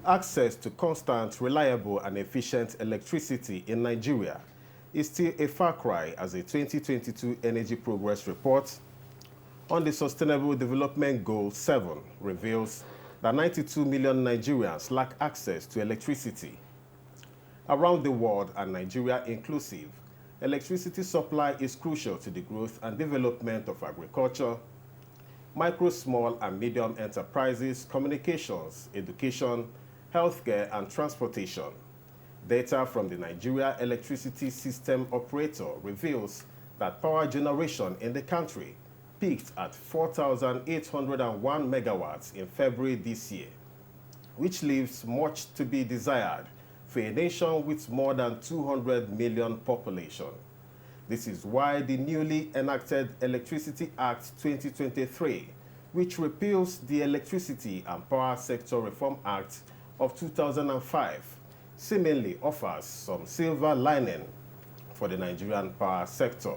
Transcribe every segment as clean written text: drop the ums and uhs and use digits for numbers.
Access to constant, reliable and efficient electricity in Nigeria is still a far cry, as a 2022 Energy Progress Report on the Sustainable Development Goal 7 reveals that 92 million Nigerians lack access to electricity. Around the world, and Nigeria inclusive, electricity supply is crucial to the growth and development of agriculture, micro, small and medium enterprises, communications, education, healthcare and transportation. Data from the Nigeria Electricity System Operator reveals that power generation in the country peaked at 4,801 megawatts in February this year, which leaves much to be desired for a nation with more than 200 million population. This is why the newly enacted Electricity Act 2023, which repeals the Electricity and Power Sector Reform Act of 2005, seemingly offers some silver lining for the Nigerian power sector.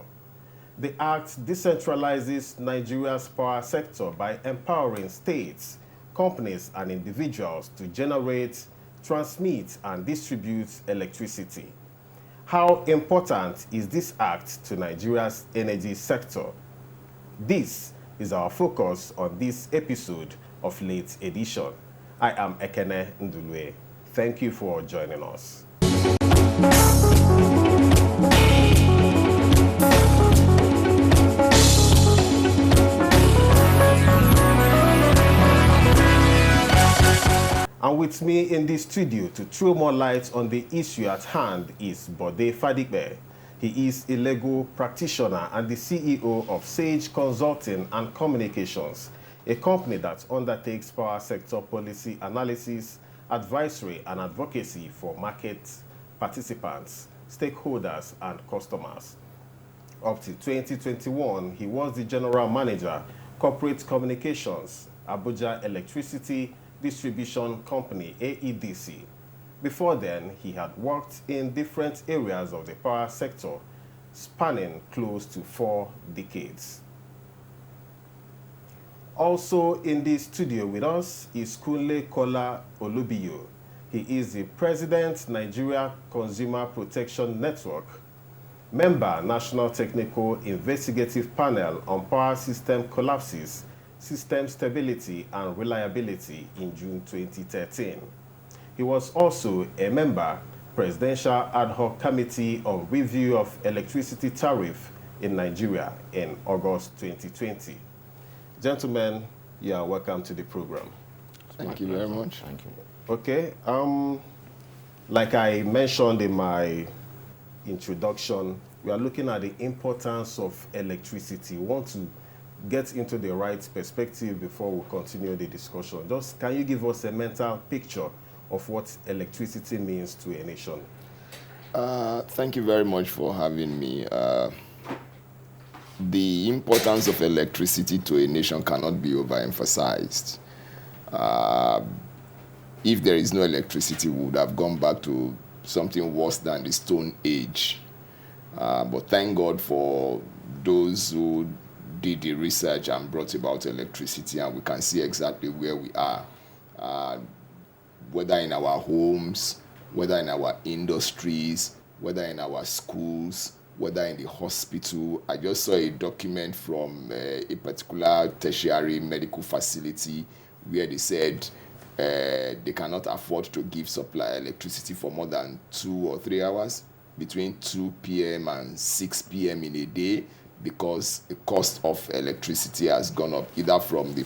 The act decentralizes Nigeria's power sector by empowering states, companies and individuals to generate, transmit and distribute electricity. How important is this act to Nigeria's energy sector? This is our focus on this episode of Late Edition. I am Ekene Ndulwe. Thank you for joining us. And with me in the studio to throw more light on the issue at hand is Bode Fadigbe. He is a legal practitioner and the CEO of Sage Consulting and Communications, a company that undertakes power sector policy analysis, advisory and advocacy for market participants, stakeholders and customers. Up to 2021, he was the General Manager, Corporate Communications, Abuja Electricity Distribution Company, AEDC. Before then, he had worked in different areas of the power sector, spanning close to 4 decades. Also in the studio with us is Kunle Kola Olubiyo. He is the President, Nigeria Consumer Protection Network, member, National Technical Investigative Panel on Power System Collapses, System Stability and Reliability in June 2013. He was also a member, Presidential Ad Hoc Committee on Review of Electricity Tariff in Nigeria in August 2020. Gentlemen, you are welcome to the program. Thank you very much. Thank you. Okay, like I mentioned in my introduction, we are looking at the importance of electricity. We want to get into the right perspective before we continue the discussion. Just can you give us a mental picture of what electricity means to a nation? Thank you very much for having me. The importance of electricity to a nation cannot be overemphasized. If there is no electricity, we would have gone back to something worse than the Stone Age. But thank God for those who did the research and brought about electricity, and we can see exactly where we are, whether in our homes, whether in our industries, whether in our schools, whether in the hospital. I just saw a document from a particular tertiary medical facility where they said they cannot afford to give supply electricity for more than 2 or 3 hours, between 2 p.m. and 6 p.m. in a day, because the cost of electricity has gone up, either from the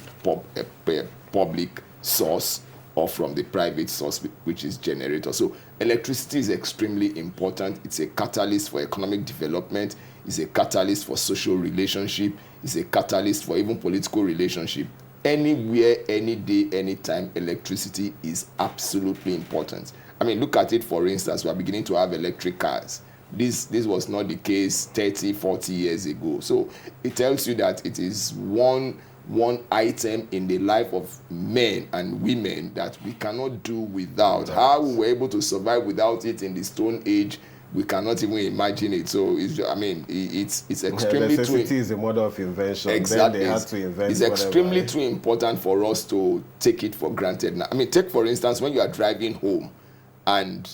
public source or from the private source, which is generator. So electricity is extremely important. It's a catalyst for economic development. It's a catalyst for social relationship. It's a catalyst for even political relationship. Anywhere, any day, anytime, electricity is absolutely important. I mean, look at it, for instance, we are beginning to have electric cars. This was not the case 30, 40 years ago. So it tells you that it is one item in the life of men and women that we cannot do without. How we were able to survive without it in the Stone Age, we cannot even imagine it. So it's extremely necessity is the mother of invention. Exactly. Then they had to invent. It's extremely too important for us to take it for granted. Now, I mean, take for instance when you are driving home, and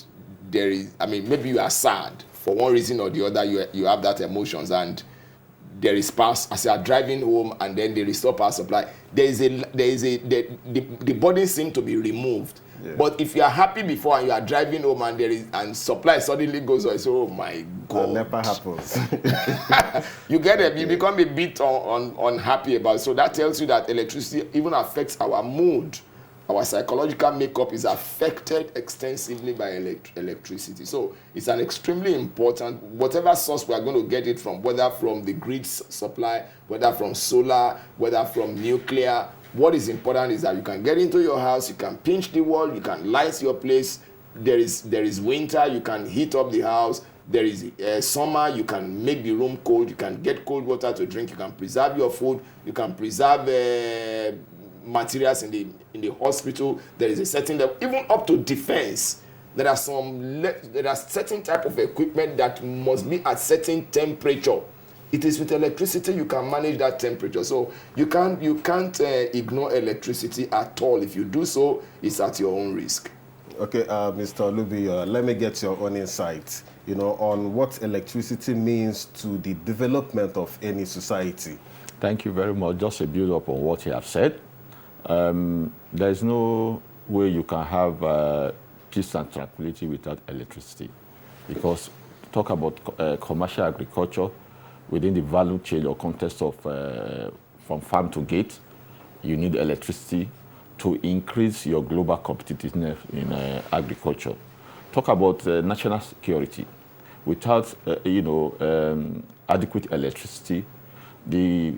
there is, I mean, maybe you are sad for one reason or the other. You have that emotions, and there is pass as you are driving home, and then there is no power supply. The burden seems to be removed. Yeah. But if you are happy before and you are driving home and supply suddenly goes on, so oh my God, that never happens. You become a bit unhappy about it. So that tells you that electricity even affects our mood. Our psychological makeup is affected extensively by electricity. So it's an extremely important, whatever source we are going to get it from, whether from the grid supply, whether from solar, whether from nuclear. What is important is that you can get into your house, you can pinch the wall, you can light your place. There is winter, you can heat up the house. There is summer, you can make the room cold, you can get cold water to drink, you can preserve your food, you can preserve materials in the hospital. There is a certain level, even up to defense. There are certain type of equipment that must be at certain temperature. It is with electricity you can manage that temperature. So you can't ignore electricity at all. If you do so, it's at your own risk. Okay, Mr. Olubi, let me get your own insight, on what electricity means to the development of any society. Thank you very much. Just a build up on what you have said. There is no way you can have peace and tranquility without electricity, because talk about commercial agriculture within the value chain or context of from farm to gate, you need electricity to increase your global competitiveness in agriculture. Talk about national security. Without adequate electricity, the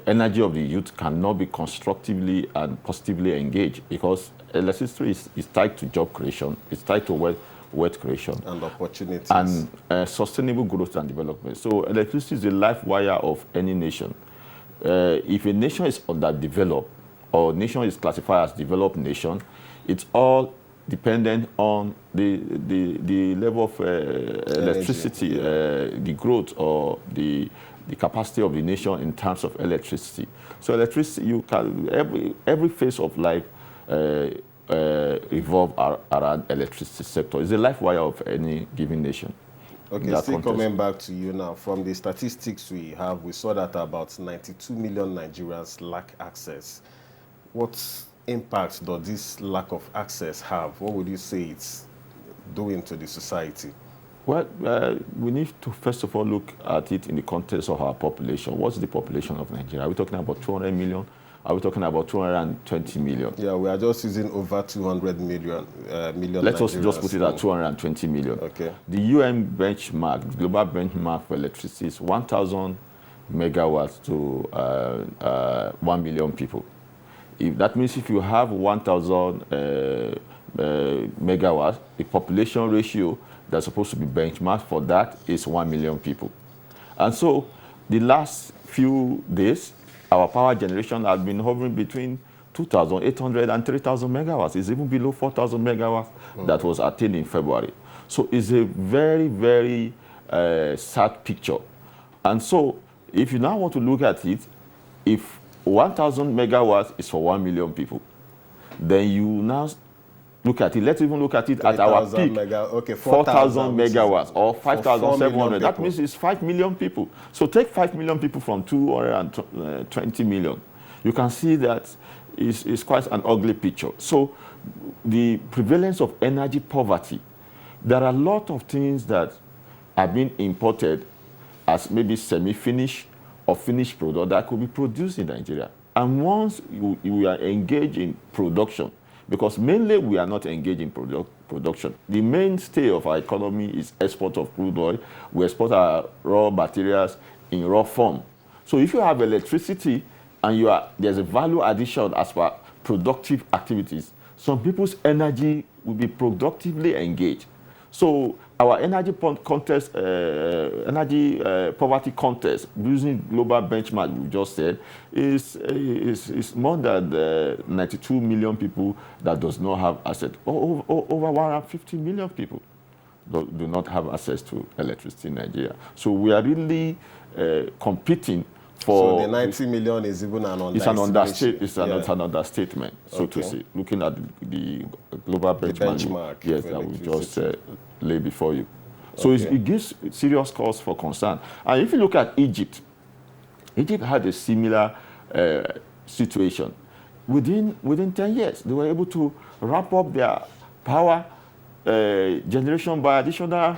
energy of the youth cannot be constructively and positively engaged, because electricity is tied to job creation, it's tied to wealth creation. And opportunities. And sustainable growth and development. So electricity is the life wire of any nation. If a nation is underdeveloped, or nation is classified as developed nation, it's all dependent on the level of electricity, the growth or the capacity of the nation in terms of electricity. So electricity, you can every phase of life revolve around electricity sector. It's the life wire of any given nation. Okay, still coming back to you now. From the statistics we have, we saw that about 92 million Nigerians lack access. What impact does this lack of access have? What would you say it's doing to the society? Well, we need to first of all look at it in the context of our population. What's the population of Nigeria? Are we talking about 200 million? Are we talking about 220 million? Yeah, we are just using over 200 million. Let's just put it at 220 million. Okay. The UN benchmark, the global benchmark for electricity is 1,000 megawatts to 1 million people. That means if you have 1,000 megawatts, the population ratio that's supposed to be benchmarked for that is 1 million people. And so the last few days, our power generation has been hovering between 2,800 and 3,000 megawatts. It's even below 4,000 megawatts that was attained in February. So it's a very, very sad picture. And so if you now want to look at it, if 1,000 megawatts is for 1 million people, then you now Look at it. Let's even look at it at our peak. 4,000 megawatts or 5,700. That means it's 5 million people. So take 5 million people from 220 million. You can see that it's quite an ugly picture. So the prevalence of energy poverty, there are a lot of things that are being imported as maybe semi-finished or finished product that could be produced in Nigeria. And once you are engaged in production, because mainly we are not engaged in production. The mainstay of our economy is export of crude oil. We export our raw materials in raw form. So if you have electricity and there's a value addition as per productive activities, some people's energy will be productively engaged. So our energy contest, poverty contest, using global benchmark we just said, is more than 92 million people that does not have access. Over 150 million people do not have access to electricity in Nigeria. So we are really competing for. So the 90 million is even an understatement. It's an understatement, so to say. Looking at the global benchmark, yes, that we just lay before you. So it gives serious cause for concern. And if you look at Egypt, Egypt had a similar situation. Within 10 years, they were able to ramp up their power generation by additional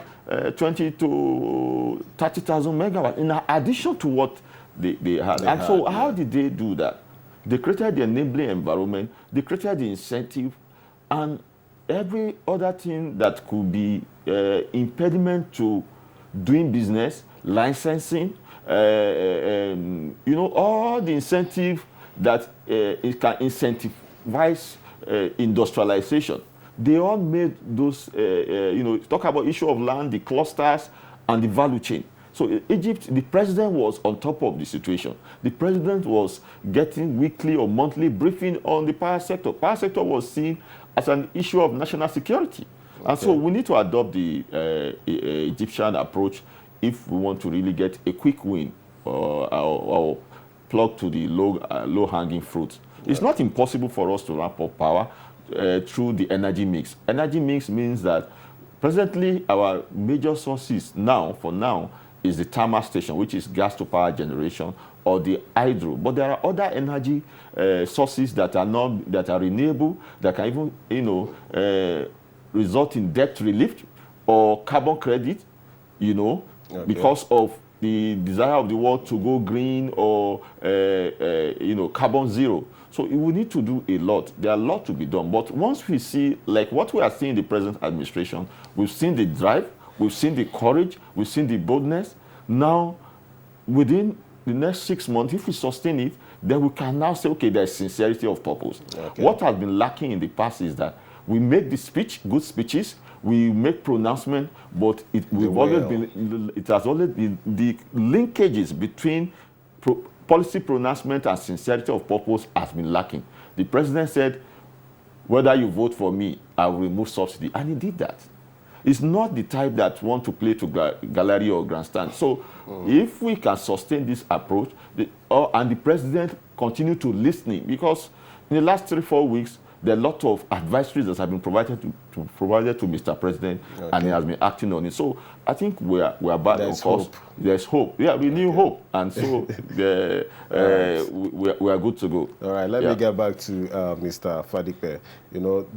20 to 30,000 megawatts in addition to what they had. So how did they do that? They created the enabling environment, they created the incentive, and every other thing that could be impediment to doing business, licensing, all the incentive that it can incentivize industrialization. They all made those, talk about issue of land, the clusters, and the value chain. So Egypt, the president was on top of the situation. The president was getting weekly or monthly briefing on the power sector. Power sector was seen as an issue of national security. And so we need to adopt the Egyptian approach if we want to really get a quick win or plug to the low-hanging fruit. It's not impossible for us to ramp up power through the energy mix. Energy mix means that presently our major sources for now, is the thermal station, which is gas to power generation, or the hydro. But there are other energy sources that are renewable, that can even result in debt relief or carbon credit, because of the desire of the world to go green or carbon zero. So we need to do a lot. There are a lot to be done. But once we see, like what we are seeing in the present administration, we've seen the drive, we've seen the courage, we've seen the boldness. Now, within the next 6 months, if we sustain it, then we can now say, okay, there's sincerity of purpose. What has been lacking in the past is that we make good speeches, we make pronouncement, but it has always been the linkages between policy pronouncement and sincerity of purpose has been lacking. The president said, whether you vote for me, I will remove subsidy, and he did that. It's not the type that want to play to gallery or grandstand. So if we can sustain this approach, and the president continue to listen, because in the last 3-4 weeks, there are a lot of advisories that have been provided to Mr. President, and he has been acting on it. So I think we are back on course. There's hope. Yeah, we need hope, and so we are good to go. All right, let me get back to Mr. Fadipe.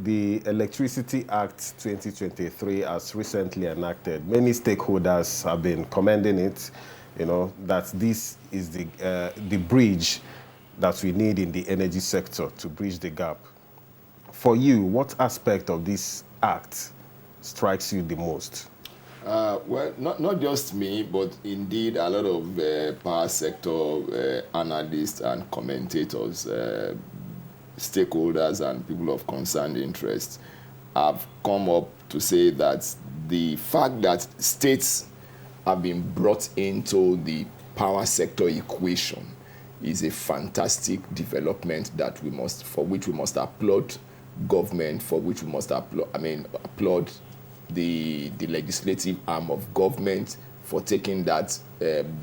The Electricity Act 2023 has recently enacted. Many stakeholders have been commending it. That this is the bridge that we need in the energy sector to bridge the gap. For you, what aspect of this act strikes you the most? Well, not just me, but indeed a lot of power sector analysts and commentators, stakeholders and people of concerned interest have come up to say that the fact that states have been brought into the power sector equation is a fantastic development for which we must applaud government, for which we must applaud the legislative arm of government for taking that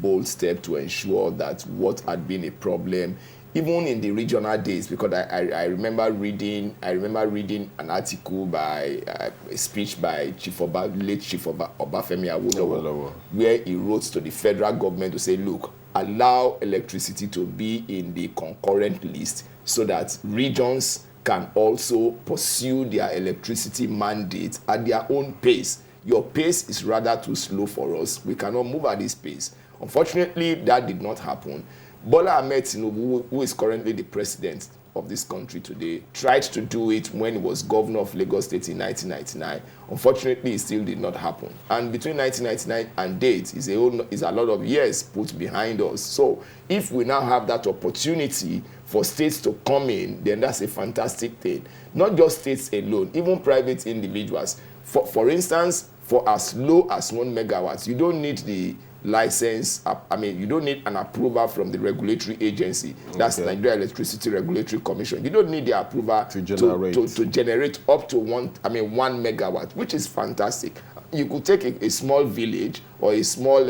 bold step to ensure that what had been a problem even in the regional days, because I remember reading an article by a speech by late Chief Obafemi Awolowo, where he wrote to the federal government to say, look, allow electricity to be in the concurrent list so that regions can also pursue their electricity mandate at their own pace. Your pace is rather too slow for us. We cannot move at this pace. Unfortunately, that did not happen. Bola Ahmed Tinubu, who is currently the president of this country today, tried to do it when he was governor of Lagos State in 1999. Unfortunately, it still did not happen. And between 1999 and date is a lot of years put behind us. So if we now have that opportunity for states to come in, then that's a fantastic thing. Not just states alone, even private individuals. For instance, for as low as 1 megawatt, you don't need the license. You don't need an approval from the regulatory agency. That's the Nigerian Electricity Regulatory Commission. You don't need the approval to generate up to 1 megawatt, which is fantastic. You could take a small village or a small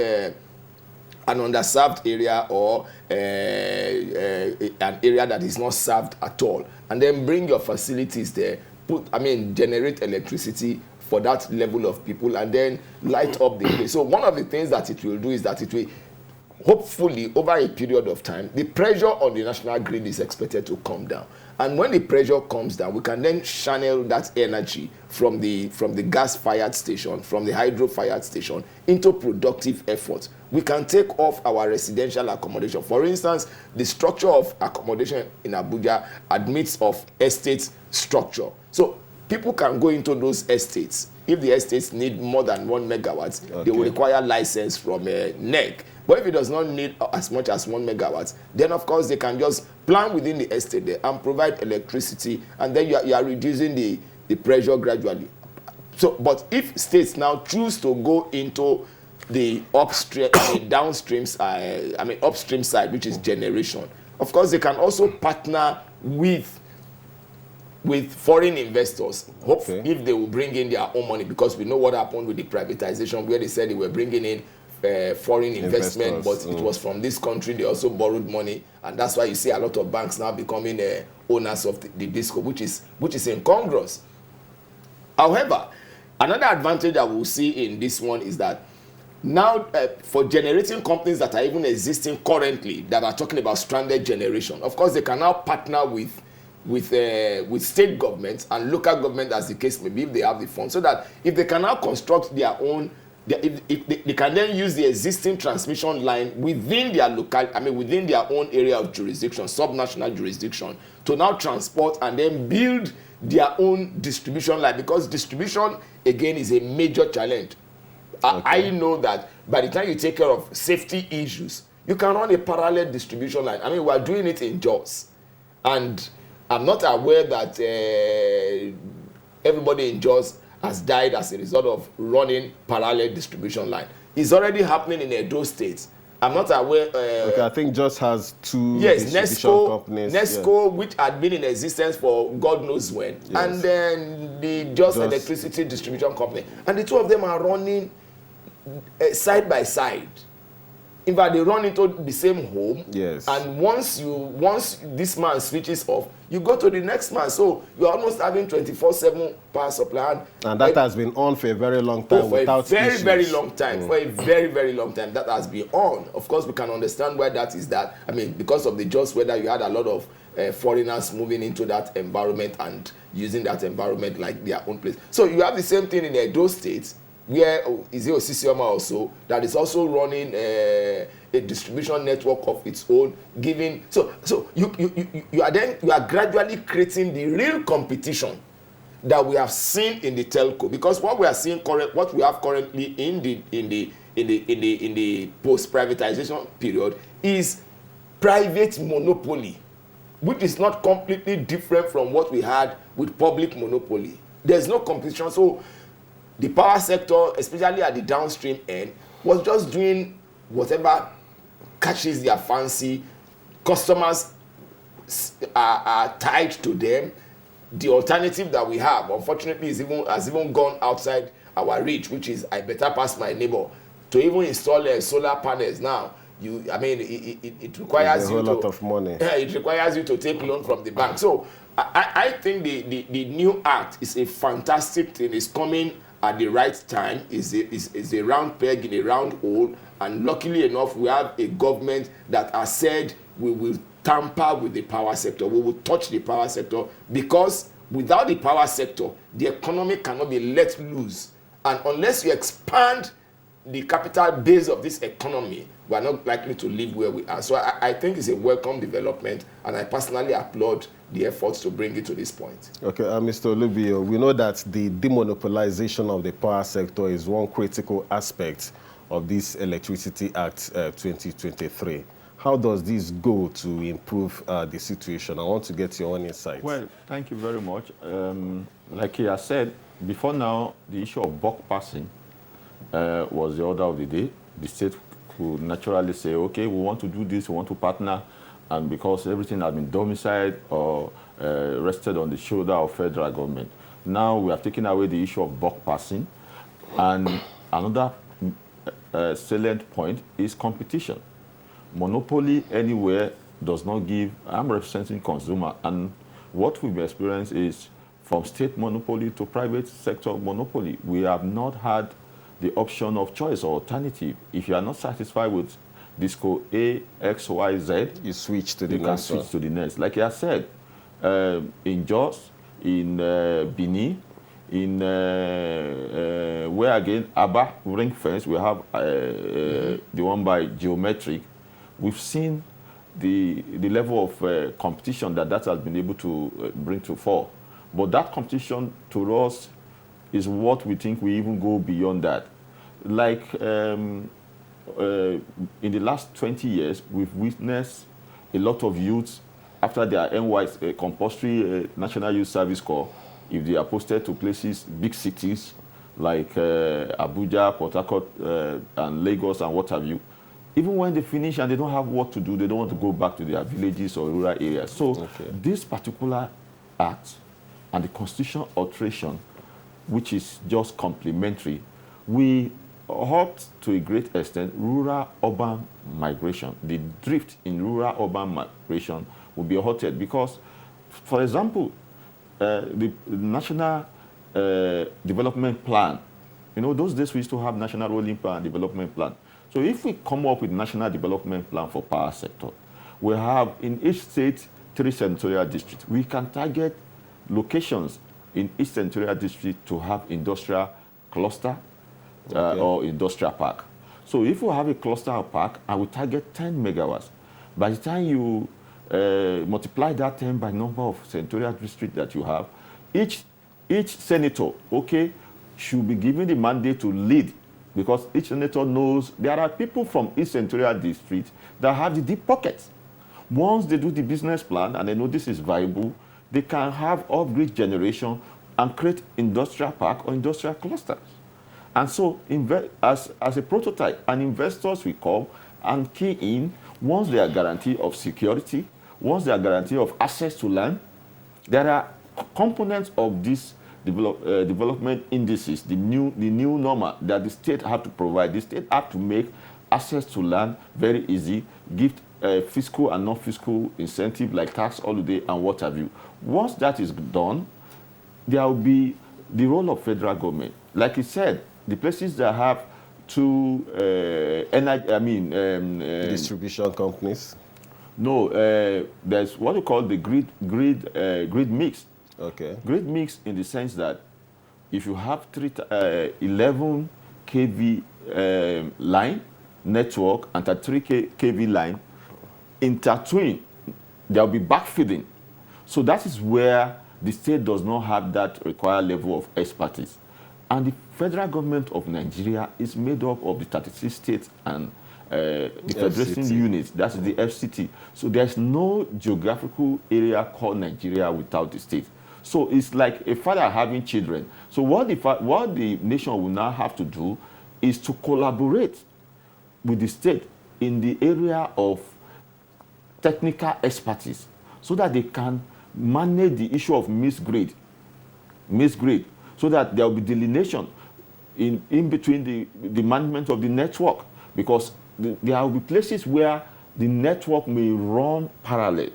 an underserved area or an area that is not served at all, and then bring your facilities there, generate electricity for that level of people, and then light up the place. So one of the things that it will do is that it will, hopefully, over a period of time, the pressure on the national grid is expected to come down. And when the pressure comes down, we can then channel that energy from the gas-fired station, from the hydro-fired station, into productive efforts. We can take off our residential accommodation. For instance, the structure of accommodation in Abuja admits of estate structure. So people can go into those estates. If the estates need more than 1 megawatt, they will require license from NEC. But if it does not need as much as 1 megawatt, then of course they can just plan within the estate there and provide electricity, and then you are reducing the pressure gradually. So, but if states now choose to go into the upstream, downstream side, upstream side, which is generation, of course they can also partner with foreign investors, if they will bring in their own money, because we know what happened with the privatization, where they said they were bringing in foreign investment, but it was from this country. They also borrowed money, and that's why you see a lot of banks now becoming owners of the disco, which is incongruous. However, another advantage that we'll see in this one is that now for generating companies that are even existing currently, that are talking about stranded generation, of course they can now partner with state governments and local government, as the case may be, if they have the funds, so that if they can now construct their own, if they can then use the existing transmission line within their within their own area of jurisdiction, subnational jurisdiction, to now transport and then build their own distribution line, because distribution again is a major challenge. I know that by the time you take care of safety issues, you can run a parallel distribution line. We are doing it in Jos, and I'm not aware that everybody in Jos has died as a result of running parallel distribution line. It's already happening in Edo State. I'm not aware. I think Jos has 2 distribution companies. Nesco, which had been in existence for God knows when, and then the Jos Electricity Distribution Company, and the two of them are running side by side. In fact, they run into the same home. Yes. And once this man switches off, you go to the next man. So you're almost having 24/7 power supply. And that has been on for a very long time without issues. Very long time. For a very, very long time, that has been on. Of course, we can understand why that is that. Because of the just weather, you had a lot of foreigners moving into that environment and using that environment like their own place. So you have the same thing in Edo State, where is it Osisioma also, that is also running a distribution network of its own, giving. So you are gradually creating the real competition that we have seen in the telco, because what we are seeing what we have currently in the post privatization period is private monopoly, which is not completely different from what we had with public monopoly. There's no competition. So the power sector, especially at the downstream end, was just doing whatever catches their fancy. Customers are tied to them. The alternative that we have, unfortunately, has even gone outside our reach, which is I better pass my neighbor. To even install solar panels now, I mean, it requires a whole lot of money. It requires you to take loan from the bank. So I think the new act is a fantastic thing. It's coming at the right time. Is a round peg in a round hole. And luckily enough, we have a government that has said we will tamper with the power sector. We will touch the power sector, because without the power sector, the economy cannot be let loose. And unless you expand the capital base of this economy, we are not likely to live where we are. So I think it's a welcome development, and I personally applaud the efforts to bring it to this point. Okay, Mr. Olubio, we know that the demonopolization of the power sector is one critical aspect of this Electricity Act 2023. How does this go to improve the situation? I want to get your own insights. Well, thank you very much. Like he has said, before now, the issue of bulk passing was the order of the day. The state could naturally say, okay, we want to do this, we want to partner, and because everything has been domiciled or rested on the shoulder of federal government. Now we have taken away the issue of bulk passing, and another salient point is competition. Monopoly anywhere does not give. I'm representing consumer, and what we've experienced is from state monopoly to private sector monopoly. We have not had the option of choice or alternative. If you are not satisfied with Disco A, X, Y, Z, you switch to the you can next switch one. to the next. Like I said, in Jos, in Bini, in where again, Aba, ring fence, we have the one by Geometric. We've seen the level of competition that has been able to bring to fore. But that competition to us is what we think we even go beyond that. Like in the last 20 years, we've witnessed a lot of youths after their NY compulsory National Youth Service Corps, if they are posted to places, big cities like Abuja, Port Harcourt, and Lagos, and what have you. Even when they finish and they don't have work to do, they don't want to go back to their villages or rural areas. So this particular act and the constitutional alteration, which is just complementary, we halt to a great extent rural-urban migration. The drift in rural-urban migration will be halted because, for example, the National Development Plan, you know, those days we used to have National Rolling Plan and Development Plan. So if we come up with National Development Plan for power sector, we have in each state 3 senatorial districts. We can target locations in each senatorial district to have industrial cluster or industrial park. So if we have a cluster park and we target 10 megawatts, by the time you multiply that 10 by number of senatorial districts that you have, each senator, should be given the mandate to lead, because each senator knows there are people from each senatorial district that have the deep pockets. Once they do the business plan and they know this is viable, they can have off-grid generation and create industrial park or industrial clusters. And so, as a prototype, and investors will come and key in once they are guaranteed of security, once they are guaranteed of access to land. There are components of this development indices, the new normal that the state have to provide. The state have to make access to land very easy, give fiscal and non-fiscal incentive like tax holiday and what have you. Once that is done, there will be the role of federal government. Like he said, the places that have two distribution companies. No, there's what we call the grid mix. Okay. Grid mix in the sense that if you have 11 kV line network and a 3 kV line intertwined, there will be backfeeding. So that is where the state does not have that required level of expertise. And the federal government of Nigeria is made up of the 36 states and the federation units, that's the FCT. So there's no geographical area called Nigeria without the state. So it's like a father having children. So what the nation will now have to do is to collaborate with the state in the area of technical expertise so that they can manage the issue of misgrade, so that there will be delineation in between the management of the network. Because there will be places where the network may run parallel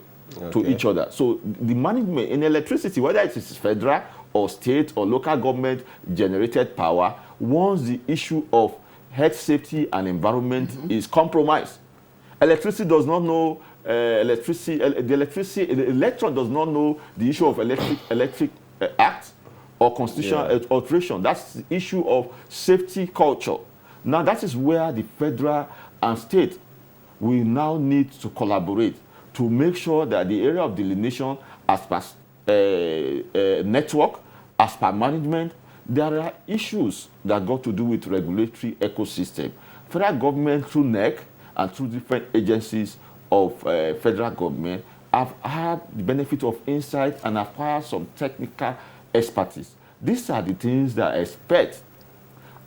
to each other. So the management in electricity, whether it is federal or state or local government generated power, once the issue of health safety and environment is compromised, electricity does not know the electron does not know the issue of electric act or constitutional alteration. That's the issue of safety culture. Now that is where the federal and state will now need to collaborate to make sure that the area of delineation as per network, as per management, there are issues that got to do with regulatory ecosystem. Federal government through NEC and through different agencies of federal government have had the benefit of insight and acquired some technical expertise. These are the things that I expect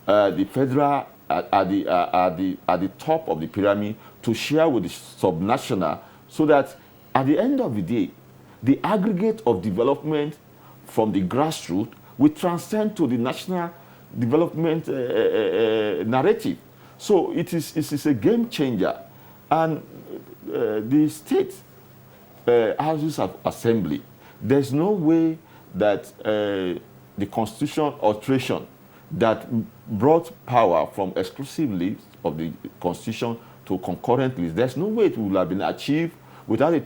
the federal at the top of the pyramid to share with the subnational, so that at the end of the day, the aggregate of development from the grassroots will transcend to the national development narrative. So it is a game changer. And the state houses of assembly, there's no way that the constitutional alteration that brought power from exclusive lists of the constitution to concurrent lists, there's no way it would have been achieved without a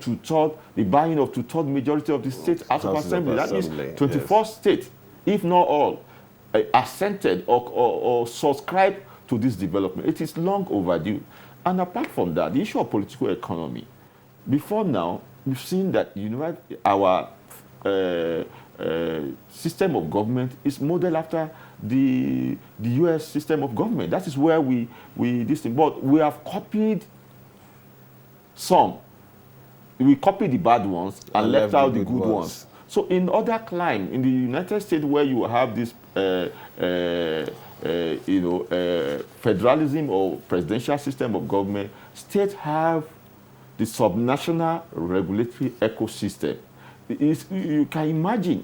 the buying of two-third majority of the state House of Assembly. That means 24 states, if not all, assented or subscribed to this development. It is long overdue. And apart from that, the issue of political economy. Before now, we've seen that our system of government is modeled after the US system of government. That is where we this thing. But we have copied some. We copied the bad ones and left out the good ones. So in other climes, in the United States, where you have this federalism or presidential system of government, states have the subnational regulatory ecosystem. You can imagine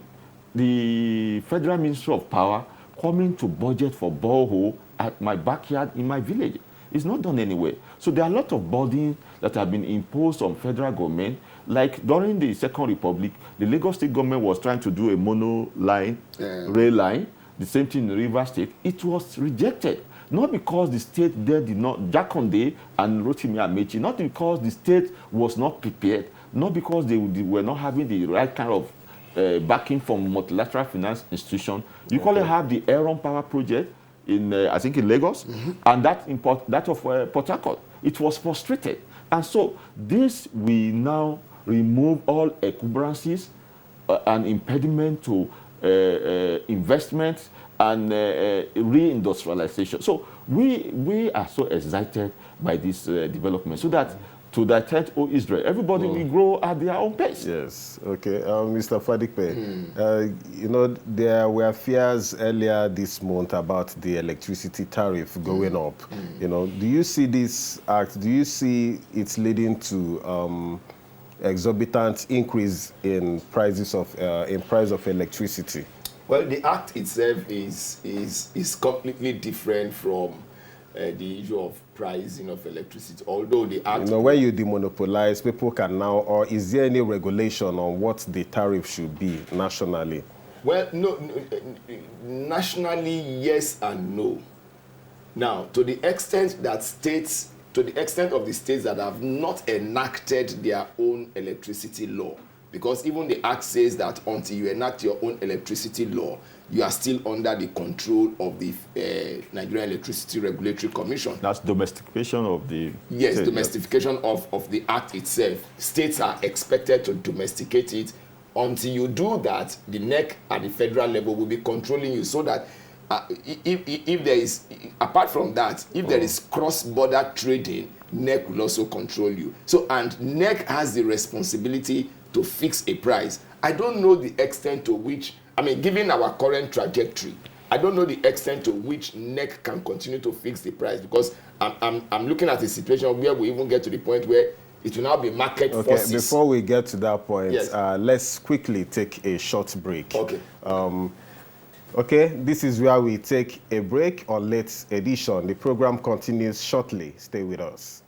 the Federal Ministry of Power coming to budget for borehole at my backyard in my village. It's not done anywhere. So there are a lot of burdens that have been imposed on federal government. Like during the Second Republic, the Lagos State government was trying to do a mono line, rail line. The same thing in River State. It was rejected. Not because the state there did not, Jakonde and Rotimi Amechi, not because the state was not prepared, not because they were not having the right kind of backing from multilateral finance institution. You call it have the Aeron Power Project in, I think, in Lagos, and that of Port Harcourt. It was frustrated. And so this will now remove all encumbrances and impediment to investment and reindustrialization. So we are so excited by this development, so that to the extent, Israel, everybody will grow at their own pace. Yes. Okay. Mr. Fadikpe, there were fears earlier this month about the electricity tariff going up. Do you see this act, do you see it leading to exorbitant increase in price of electricity? Well, the act itself is completely different from the issue of pricing of electricity. Although the act, when you demonopolize, people can now, or is there any regulation on what the tariff should be nationally? Well, no, nationally, yes and no. Now, to the extent of the states that have not enacted their own electricity law, because even the act says that until you enact your own electricity law, you are still under the control of the Nigerian Electricity Regulatory Commission. That's domestication of the... Yes, domestication of the act itself. States are expected to domesticate it. Until you do that, the NEC at the federal level will be controlling you, so that if there is, apart from that, if there is cross-border trading, NEC will also control you. So, and NEC has the responsibility to fix a price. I don't know the extent to which, given our current trajectory, I don't know the extent to which NEC can continue to fix the price, because I'm looking at a situation where we even get to the point where it will now be market forces. Before we get to that point, yes. Let's quickly take a short break. Okay. Okay, this is where we take a break on Late Edition. The program continues shortly. Stay with us.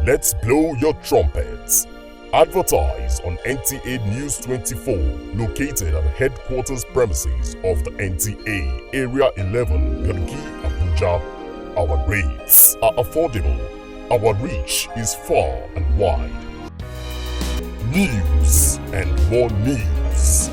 Let's blow your trumpets. Advertise on NTA News 24, located at the headquarters premises of the NTA, Area 11, Garki, Abuja. Our rates are affordable. Our reach is far and wide. News and more news.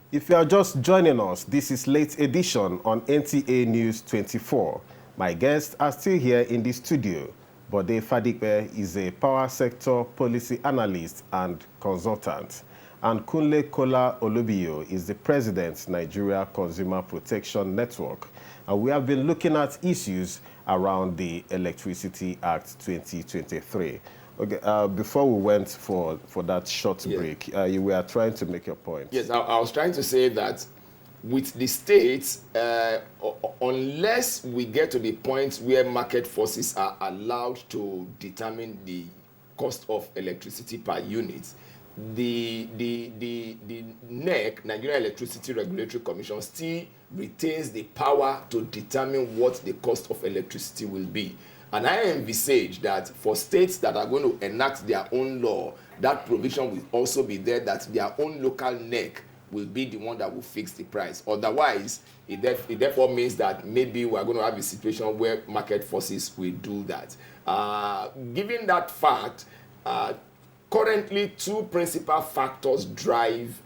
If you are just joining us, this is Late Edition on NTA News 24. My guests are still here in the studio. Bode Fadipe is a power sector policy analyst and consultant. And Kunle Kola Olubiyo is the president, Nigeria Consumer Protection Network. And we have been looking at issues around the Electricity Act 2023. Okay, before we went for that short break, you were trying to make your point. Yes, I was trying to say that with the states, unless we get to the point where market forces are allowed to determine the cost of electricity per unit, the NEC, Nigeria Electricity Regulatory Commission, still retains the power to determine what the cost of electricity will be. And I envisage that for states that are going to enact their own law, that provision will also be there, that their own local NEC will be the one that will fix the price. Otherwise, it therefore means that maybe we are going to have a situation where market forces will do that. Given that fact, currently two principal factors drive,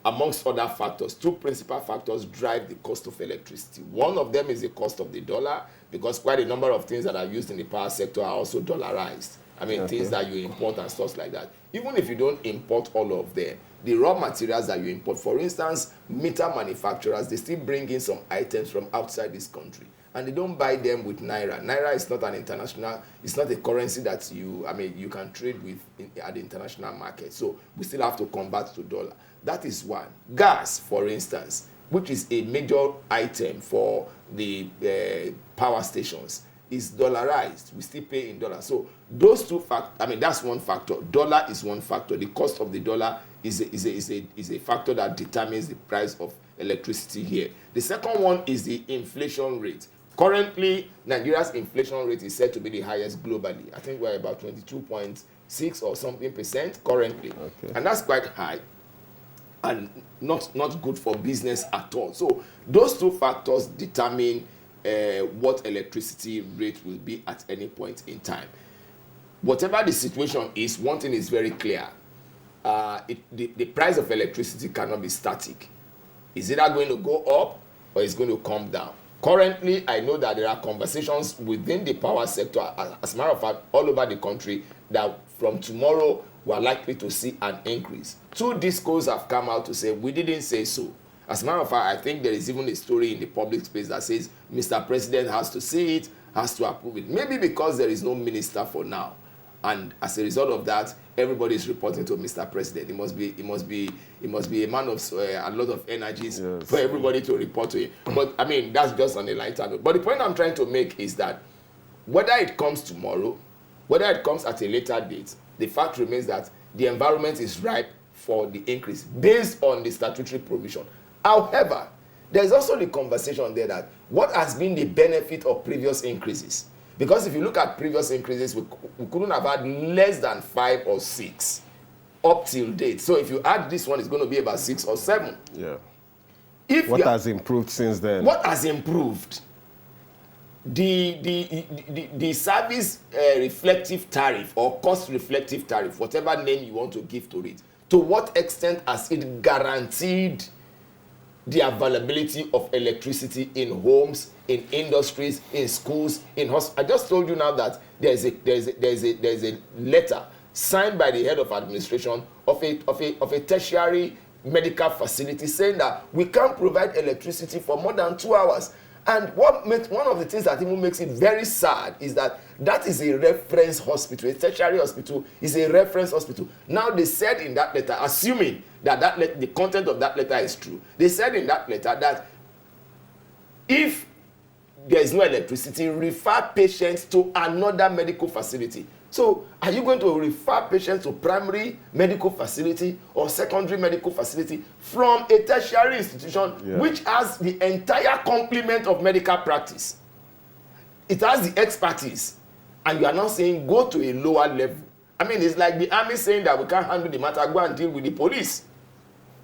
amongst other factors, two principal factors drive the cost of electricity. One of them is the cost of the dollar, because quite a number of things that are used in the power sector are also dollarized. I mean, things that you import and stuff like that. Even if you don't import all of them, the raw materials that you import, for instance, meter manufacturers, they still bring in some items from outside this country, and they don't buy them with Naira. Naira is not an international, it's not a currency that you can trade with at the international market. So we still have to convert to dollar. That is one. Gas, for instance, which is a major item for the power stations, is dollarized. We still pay in dollars. So those two factors, that's one factor. Dollar is one factor. The cost of the dollar is a factor that determines the price of electricity here. The second one is the inflation rate. Currently, Nigeria's inflation rate is said to be the highest globally. I think we're about 22.6 or something percent currently. Okay. And that's quite high and not good for business at all. So those two factors determine what electricity rate will be at any point in time. Whatever the situation is, one thing is very clear. The price of electricity cannot be static. Is either going to go up or it's going to come down. Currently, I know that there are conversations within the power sector, as a matter of fact, all over the country, that from tomorrow we are likely to see an increase. Two discos have come out to say, we didn't say so. As a matter of fact, I think there is even a story in the public space that says Mr. President has to see it, has to approve it. Maybe because there is no minister for now. And as a result of that, everybody is reporting to Mr. President. It must be a man of a lot of energies for everybody to report to him. But that's just on a lighter note. But the point I'm trying to make is that whether it comes tomorrow, whether it comes at a later date, the fact remains that the environment is ripe for the increase based on the statutory provision. However, there's also the conversation there that what has been the benefit of previous increases? Because if you look at previous increases, we couldn't have had less than 5 or 6 up till date. So if you add this one, it's going to be about 6 or 7. Yeah. What has improved since then? What has improved? The service reflective tariff or cost reflective tariff, whatever name you want to give to it, to what extent has it guaranteed the availability of electricity in homes, in industries, in schools, in hospitals? I just told you now that there's a letter signed by the head of administration of a tertiary medical facility saying that we can't provide electricity for more than 2 hours. And one of the things that even makes it very sad is that that is a reference hospital, a tertiary hospital is a reference hospital. Now they said in that letter, assuming that the content of that letter is true, they said in that letter that if there is no electricity, refer patients to another medical facility. So are you going to refer patients to primary medical facility or secondary medical facility from a tertiary institution which has the entire complement of medical practice? It has the expertise, and you are now saying go to a lower level. I mean, it's like the army saying that we can't handle the matter, go and deal with the police.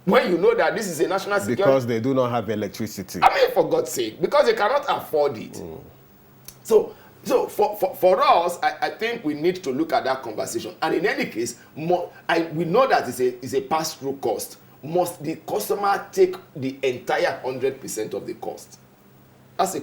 When you know that this is a national security. Because they do not have electricity. I mean, for God's sake, because they cannot afford it. So for us, I think we need to look at that conversation. And in any case, we know that it's a pass-through cost. Must the customer take the entire 100% of the cost? That's a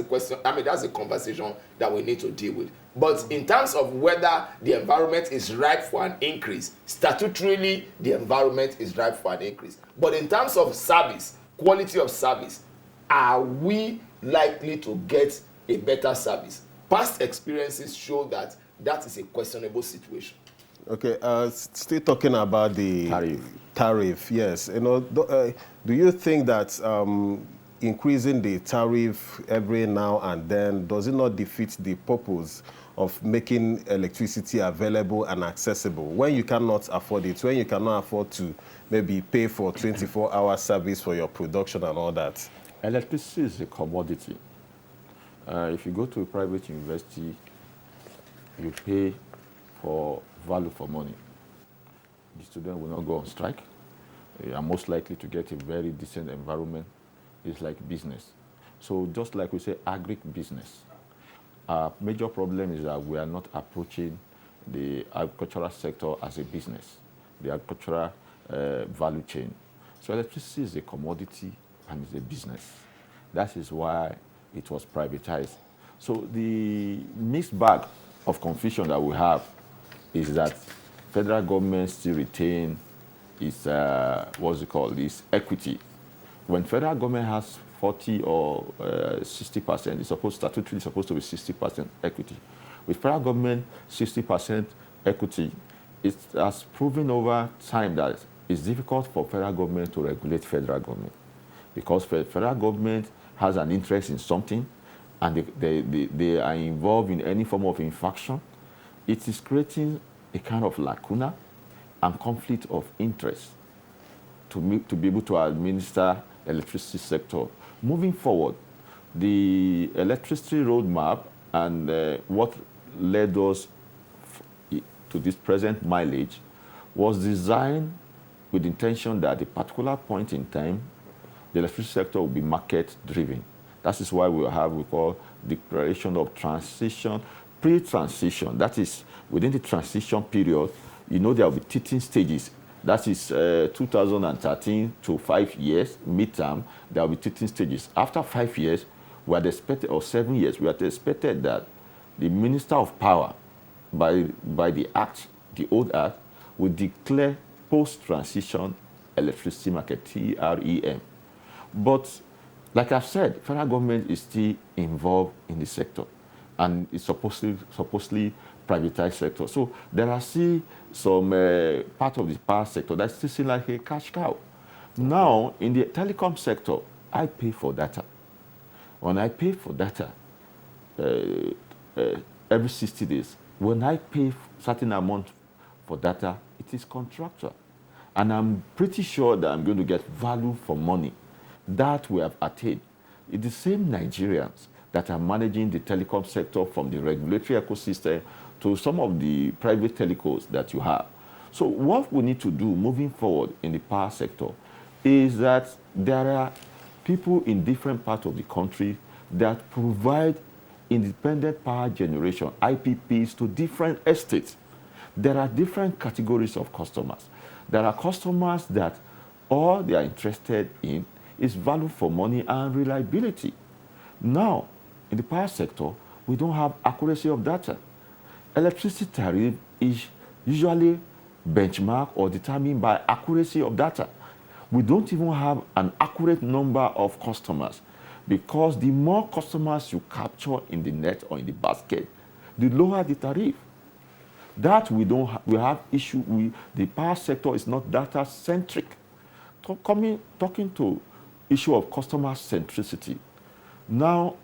question. I mean, that's a conversation that we need to deal with. But in terms of whether the environment is ripe for an increase, statutorily, the environment is ripe for an increase. But in terms of service, quality of service, are we likely to get a better service? Past experiences show that that is a questionable situation. Okay, still talking about the tariff, yes. You know, do you think that increasing the tariff every now and then, does it not defeat the purpose of making electricity available and accessible when you cannot afford it, when you cannot afford to maybe pay for 24-hour service for your production and all that? Electricity is a commodity. If you go to a private university, you pay for value for money. The student will not go on strike. You are most likely to get a very decent environment. It's like business. So just like we say, agribusiness. Our major problem is that we are not approaching the agricultural sector as a business, the agricultural value chain. So electricity is a commodity and it's a business. That is why it was privatized. So the mixed bag of confusion that we have is that federal government still retain its, its equity. When federal government has 40 or 60%, it's statutorily supposed to be 60% equity. With federal government 60% equity, it has proven over time that it's difficult for federal government to regulate federal government, because federal government has an interest in something and they are involved in any form of infraction. It is creating a kind of lacuna and conflict of interest to be able to administer electricity sector. Moving forward, the electricity roadmap and what led us to this present mileage was designed with the intention that at a particular point in time, the electricity sector will be market-driven. That is why we call declaration of transition, pre-transition. That is, within the transition period, you know there will be teething stages. That is 2013 to 5 years, midterm, there will be teething stages. After 5 years, we had expected, or 7 years, we had expected that the Minister of Power, by the Act, the old Act, would declare post-transition electricity market, TREM. But, like I've said, federal government is still involved in the sector, and it's supposedly privatized sector. So there are still some part of the power sector that still seems like a cash cow. Now, in the telecom sector, I pay for data. When I pay for data every 60 days, when I pay certain amount for data, it is contractual. And I'm pretty sure that I'm going to get value for money that we have attained. It's the same Nigerians that are managing the telecom sector, from the regulatory ecosystem to some of the private telcos that you have. So what we need to do moving forward in the power sector is that there are people in different parts of the country that provide independent power generation, IPPs, to different estates. There are different categories of customers. There are customers that all they are interested in is value for money and reliability. Now, in the power sector, we don't have accuracy of data. Electricity tariff is usually benchmarked or determined by accuracy of data. We don't even have an accurate number of customers. because the more customers you capture in the net or in the basket, the lower the tariff. That we don't we have issue. The power sector is not data centric. Talking to issue of customer centricity. Now,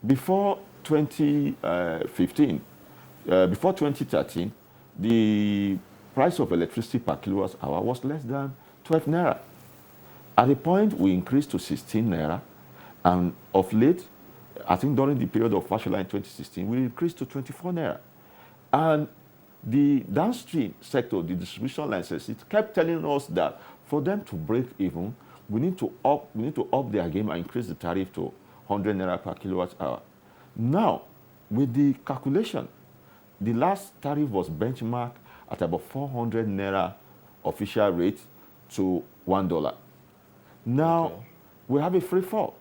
before 2015, before 2013, the price of electricity per kilowatt hour was less than 12 naira. At the point, we increased to 16 naira, and of late, I think during the period of Fashola in 2016, we increased to 24 naira. And the downstream sector, the distribution licenses, it kept telling us that for them to break even, we need to up their game and increase the tariff to 100 naira per kilowatt hour. Now, with the calculation, the last tariff was benchmarked at about 400 naira official rate to $1. Now, we have a free fall,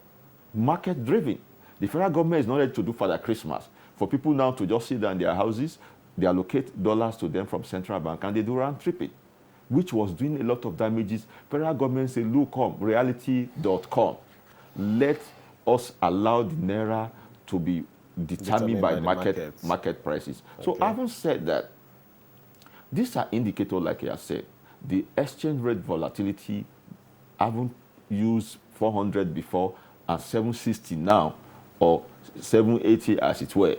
market driven. The federal government is not ready to do Father Christmas. For people now to just sit down in their houses, they allocate dollars to them from central bank and they do round tripping, which was doing a lot of damages. Federal government say, look, come, reality.com. Let us allow the naira to be determined by market prices. Okay. So having said that, these are indicators, like I said, the exchange rate volatility, haven't used 400 before and 760 now, or 780 as it were.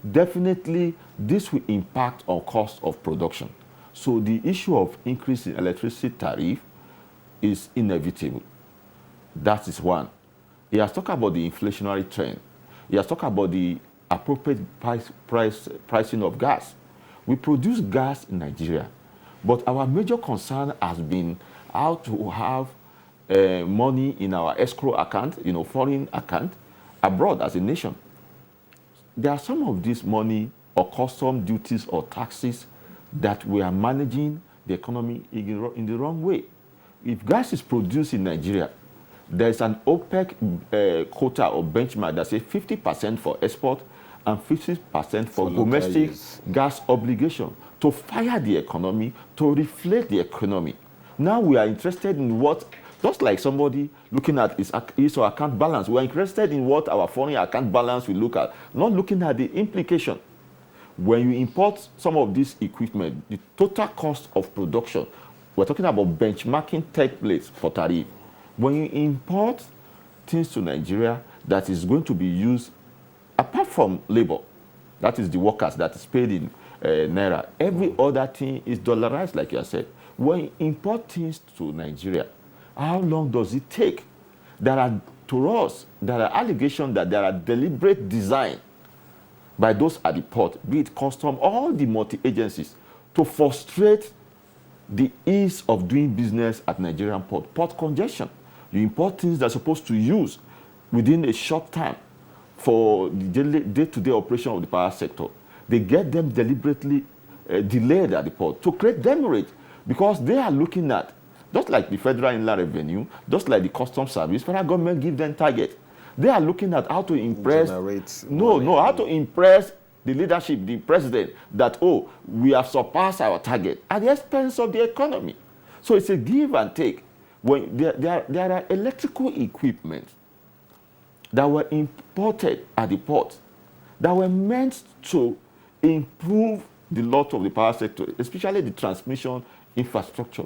Definitely, this will impact on cost of production. So the issue of increase in electricity tariff is inevitable. That is one. He has talked about the inflationary trend. He has talked about the appropriate pricing of gas. We produce gas in Nigeria, but our major concern has been how to have money in our escrow account, foreign account, abroad as a nation. There are some of this money or custom duties or taxes that we are managing the economy in the wrong way. If gas is produced in Nigeria, there's an OPEC quota or benchmark that says 50% for export and 50% for domestic gas obligation to fire the economy, to reflate the economy. Now we are interested in what, just like somebody looking at his or account balance, we are interested in what our foreign account balance will look at, not looking at the implication. When you import some of this equipment, the total cost of production, we're talking about benchmarking take place for tariff. When you import things to Nigeria that is going to be used, apart from labor, that is the workers that is paid in naira, every other thing is dollarized, like you said. When you import things to Nigeria, how long does it take? There are allegations that there are deliberate design by those at the port, be it custom, all the multi-agencies, to frustrate the ease of doing business at Nigerian port. Port congestion. You import things that are supposed to use within a short time for the day-to-day operation of the power sector. They get them deliberately delayed at the port to create demurrage, because they are looking at, just like the Federal Inland Revenue, just like the Customs Service, federal government give them target. They are looking at how to impress, how to impress the leadership, the president, that, oh, we have surpassed our target at the expense of the economy. So it's a give and take. When there are electrical equipment that were imported at the port that were meant to improve the lot of the power sector, especially the transmission infrastructure.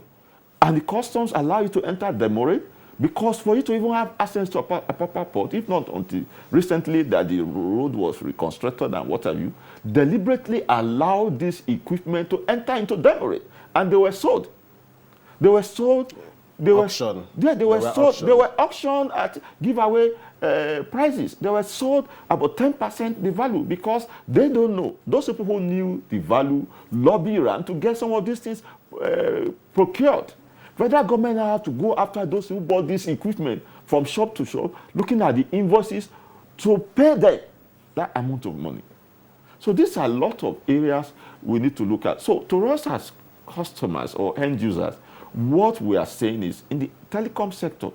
And the customs allow you to enter demurrage, because for you to even have access to a proper port, if not until recently that the road was reconstructed and what have you, deliberately allowed this equipment to enter into demurrage. And they were sold. They were sold. They were sold. They were auctioned at giveaway prices. They were sold about 10% the value, because they don't know. Those people who knew the value lobby around to get some of these things procured. Federal government now have to go after those who bought this equipment from shop to shop, looking at the invoices to pay them that amount of money. So these are a lot of areas we need to look at. So to us as customers or end users, what we are saying is, in the telecom sector,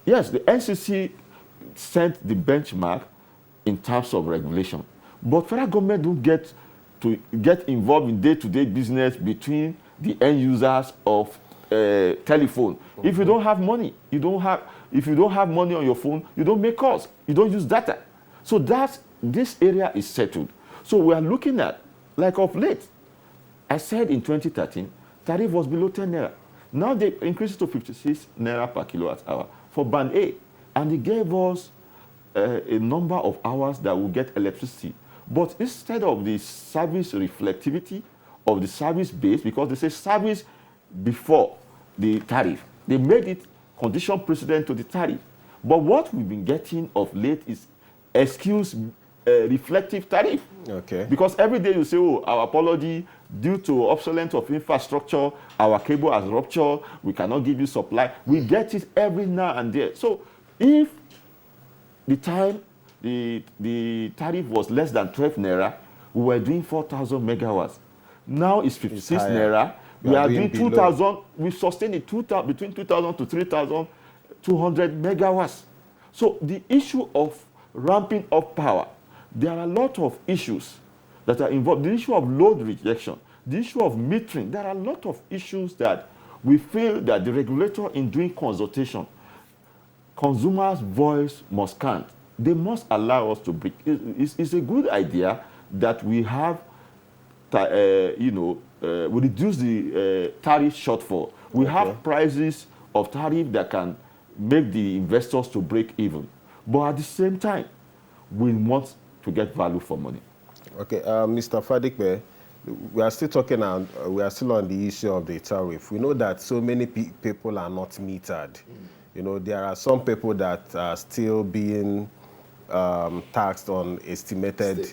yes, the NCC set the benchmark in terms of regulation, but federal government don't get involved in day-to-day business between the end users of telephone. If you don't have money, you don't have If you don't have money on your phone, you don't make calls. You don't use data. So this area is settled. So we are looking at, like of late, I said in 2013, tariff was below 10 naira. Now they increased it to 56 naira per kilowatt hour for band A. And they gave us a number of hours that will get electricity. But instead of the service reflectivity of the service base, because they say service before the tariff, they made it condition precedent to the tariff. But what we've been getting of late is reflective tariff. Okay. Because every day you say, oh, our apology, due to obsolescence of infrastructure, our cable has ruptured, we cannot give you supply. We get it every now and then. So if the time the tariff was less than 12 naira, we were doing 4,000 megawatts. Now it's 56 naira. We are doing 2,000. We sustain it between 2,000 to 3,200 megawatts. So the issue of ramping up power, there are a lot of issues that are involved. The issue of load rejection, the issue of metering, there are a lot of issues that we feel that the regulator, in doing consultation, consumers' voice must count. They must allow us to break. It's a good idea that we have, we reduce the tariff shortfall. We have prices of tariff that can make the investors to break even. But at the same time, we want to get value for money. Okay, Mr. Fadikbe, we are still talking and we are still on the issue of the tariff. We know that so many people are not metered. You know, there are some people that are still being taxed on estimated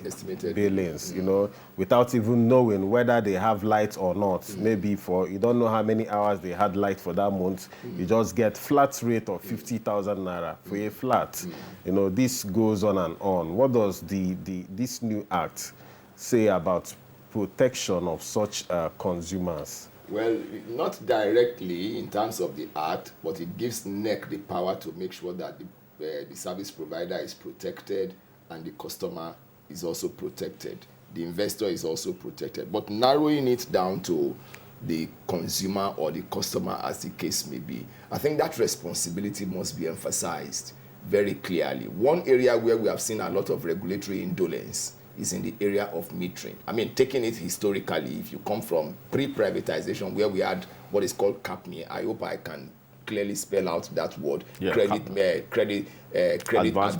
billings, you know, without even knowing whether they have light or not. Maybe you don't know how many hours they had light for that month. You just get flat rate of 50,000 naira for a flat. You know, this goes on and on. What does this new act say about protection of such consumers? Well, not directly in terms of the act, but it gives NEC the power to make sure that the service provider is protected and the customer is also protected. The investor is also protected. But narrowing it down to the consumer or the customer, as the case may be, I think that responsibility must be emphasized very clearly. One area where we have seen a lot of regulatory indolence is in the area of metering. I mean, taking it historically, if you come from pre-privatization where we had what is called CAPME, I hope I can clearly spell out that word, credit advance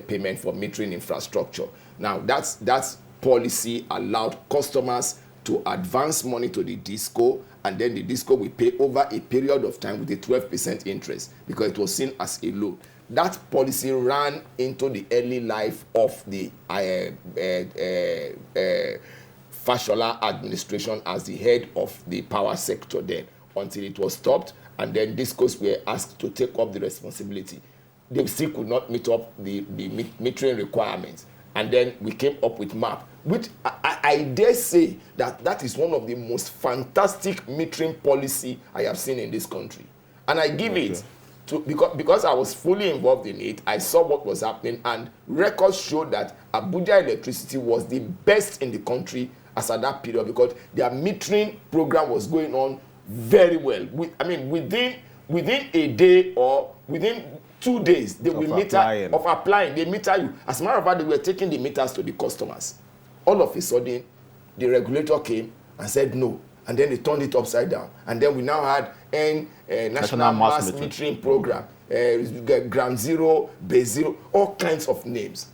payment for metering infrastructure. Now, that's policy allowed customers to advance money to the DISCO, and then the DISCO will pay over a period of time with a 12% interest because it was seen as a loan. That policy ran into the early life of the Fashola administration as the head of the power sector then, until it was stopped, and then DISCOs were asked to take up the responsibility. They still could not meet up the metering requirements. And then we came up with MAP, which I dare say that is one of the most fantastic metering policy I have seen in this country. And I give it to, because I was fully involved in it. I saw what was happening, and records showed that Abuja Electricity was the best in the country as at that period, because their metering program was going on very well. Within a day or within 2 days, they will applying. They meter you. As a matter of fact, they were taking the meters to the customers. All of a sudden, the regulator came and said no, and then they turned it upside down. And then we now had National Mass Metering Program, Ground Zero, Base Zero, all kinds of names.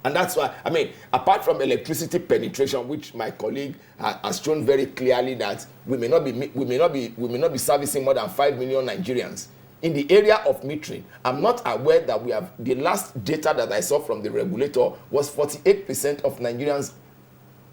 And that's why, I mean, apart from electricity penetration, which my colleague has shown very clearly that we may not be servicing more than 5 million Nigerians. In the area of metering, I'm not aware that we have, the last data that I saw from the regulator was 48% of Nigerians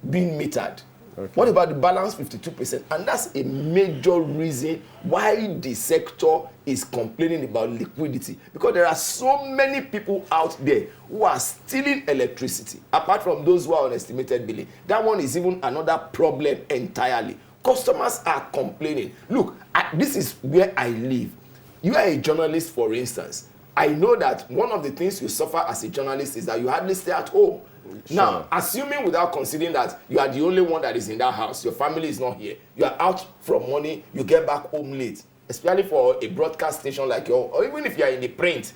being metered. Okay. What about the balance 52%? And that's a major reason why the sector is complaining about liquidity, because there are so many people out there who are stealing electricity, apart from those who are on estimated billing. That one is even another problem entirely. Customers are complaining. Look, this is where I live. You are a journalist, for instance. I know that one of the things you suffer as a journalist is that you hardly stay at home. Sure. Now, assuming without considering that you are the only one that is in that house, your family is not here, you are out from morning, you get back home late. especially for a broadcast station like your, or even if you are in the print,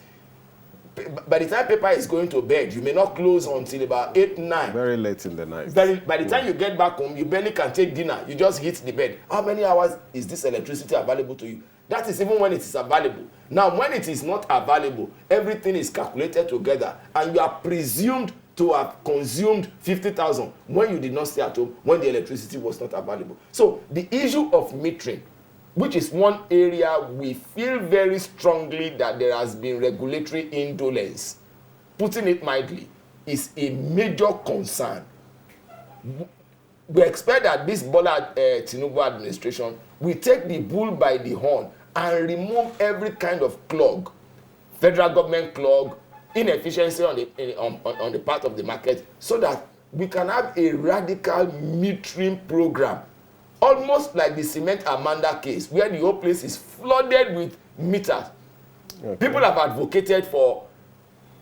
by the time paper is going to bed, you may not close until about 8, 9. Very late in the night. By the time you get back home, you barely can take dinner. You just hit the bed. How many hours is this electricity available to you? That is even when it is available. Now, when it is not available, everything is calculated together, and you are presumed to have consumed 50,000 when you did not stay at home, when the electricity was not available. So the issue of metering, which is one area we feel very strongly that there has been regulatory indolence, putting it mildly, is a major concern. We expect that this Bola Tinubu administration will take the bull by the horn and remove every kind of clog, federal government clog, inefficiency on the part of the market, so that we can have a radical metering program, almost like the Cement Amanda case, where the whole place is flooded with meters. Okay. People have advocated for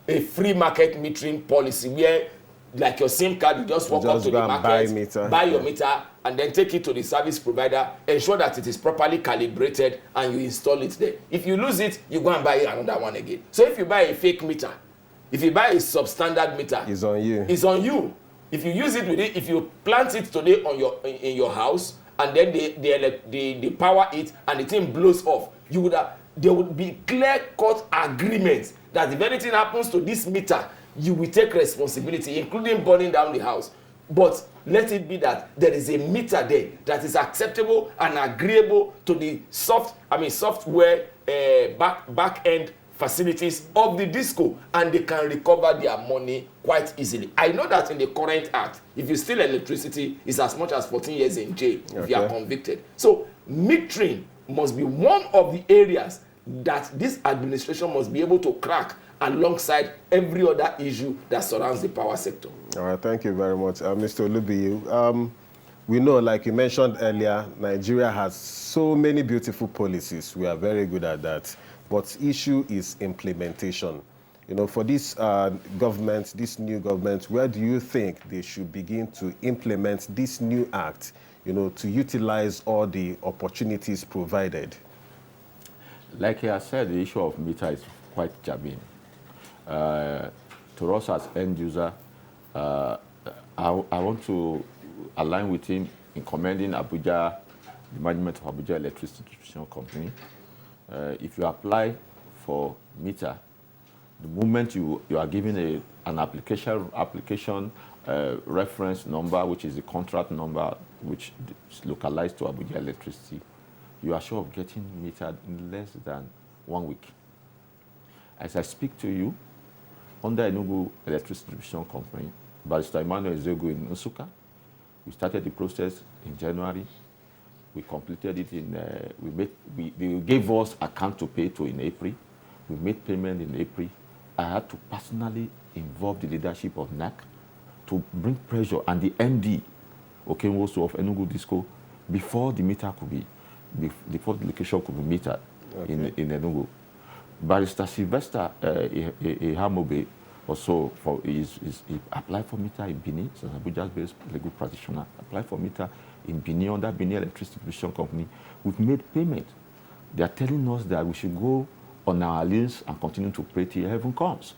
a free market metering policy where, like your SIM card, you just walk up to the market, buy your meter, and then take it to the service provider, ensure that it is properly calibrated, and you install it there. If you lose it, you go and buy another one again. So if you buy a fake meter, if you buy a substandard meter, it's on you. It's on you. If you use it with it, if you plant it today on in your house, and then they power it and the thing blows off, there would be clear-cut agreements that if anything happens to this meter, you will take responsibility, including burning down the house. But let it be that there is a meter there that is acceptable and agreeable to the software back-end facilities of the disco, and they can recover their money quite easily. I know that in the current act, if you steal electricity, it's as much as 14 years in jail if you are convicted. So metering must be one of the areas that this administration must be able to crack alongside every other issue that surrounds the power sector. All right, thank you very much. Mr. Olubiyu, we know, like you mentioned earlier, Nigeria has so many beautiful policies. We are very good at that. But issue is implementation. You know, for this government, this new government, where do you think they should begin to implement this new act, you know, to utilize all the opportunities provided? Like I said, the issue of meter is quite germane. To us as end user, I want to align with him in commending Abuja, the management of Abuja Electricity Distribution Company. If you apply for meter, the moment you are given an application reference number, which is the contract number, which is localized to Abuja Electricity, you are sure of getting metered in less than 1 week. As I speak to you, under Enugu Electricity Distribution Company, Barrister Emmanuel Ezego in Nsukka, we started the process in January. We completed it in, they gave us account to pay to in April. We made payment in April. I had to personally involve the leadership of NAC to bring pressure and the MD, Okenwoso of Enugu Disco, before the meter could be, before the location could be metered in Enugu. Barrister Sylvester Ihamobe also, he applied for meter in Benin, so Abuja's-based legal practitioner, applied for meter in Benin under Benin Electricity Distribution Company. We've made payment. They are telling us that we should go on our list and continue to pray till heaven comes.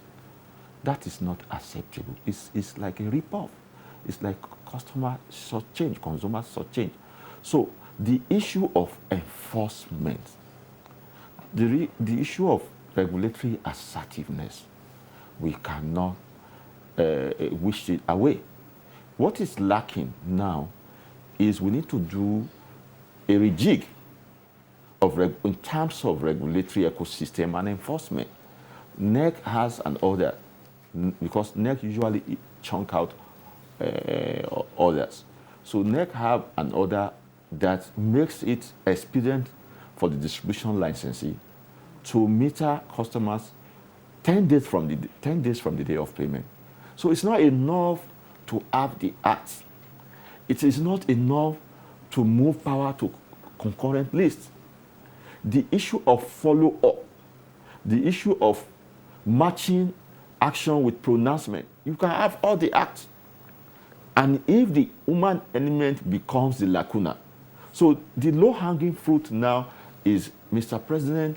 That is not acceptable. It's like a rip-off. It's like customer shortchange, consumer shortchange. So the issue of enforcement, the issue of regulatory assertiveness, we cannot wish it away. What is lacking now is we need to do a rejig in terms of regulatory ecosystem and enforcement. NEC has an order, because NEC usually chunk out orders. So NEC have an order that makes it expedient for the distribution licensee to meter customers 10 days from the day of payment. So it's not enough to have the acts. It is not enough to move power to concurrent lists. The issue of follow-up, the issue of matching action with pronouncement, you can have all the acts. And if the human element becomes the lacuna, so the low-hanging fruit now is Mr. President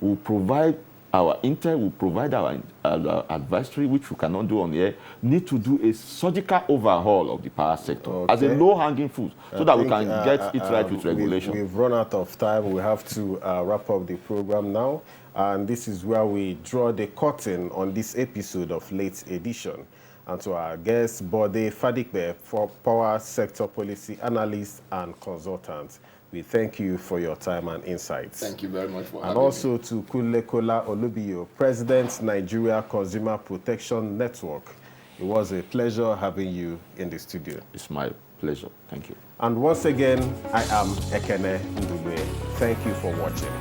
will provide our intel, will provide our advisory, which we cannot do on the air, need to do a surgical overhaul of the power sector as a low-hanging fruit so that we can get it right with regulation. We've run out of time. We have to wrap up the program now. And this is where we draw the curtain on this episode of Late Edition. And to our guest, Bode Fadigbe, for Power Sector Policy Analyst and Consultant. We thank you for your time and insights. Thank you very much for having me. And also to Kulekola Olubiyo, President, Nigeria Consumer Protection Network. It was a pleasure having you in the studio. It's my pleasure. Thank you. And once again, I am Ekene Ndube. Thank you for watching.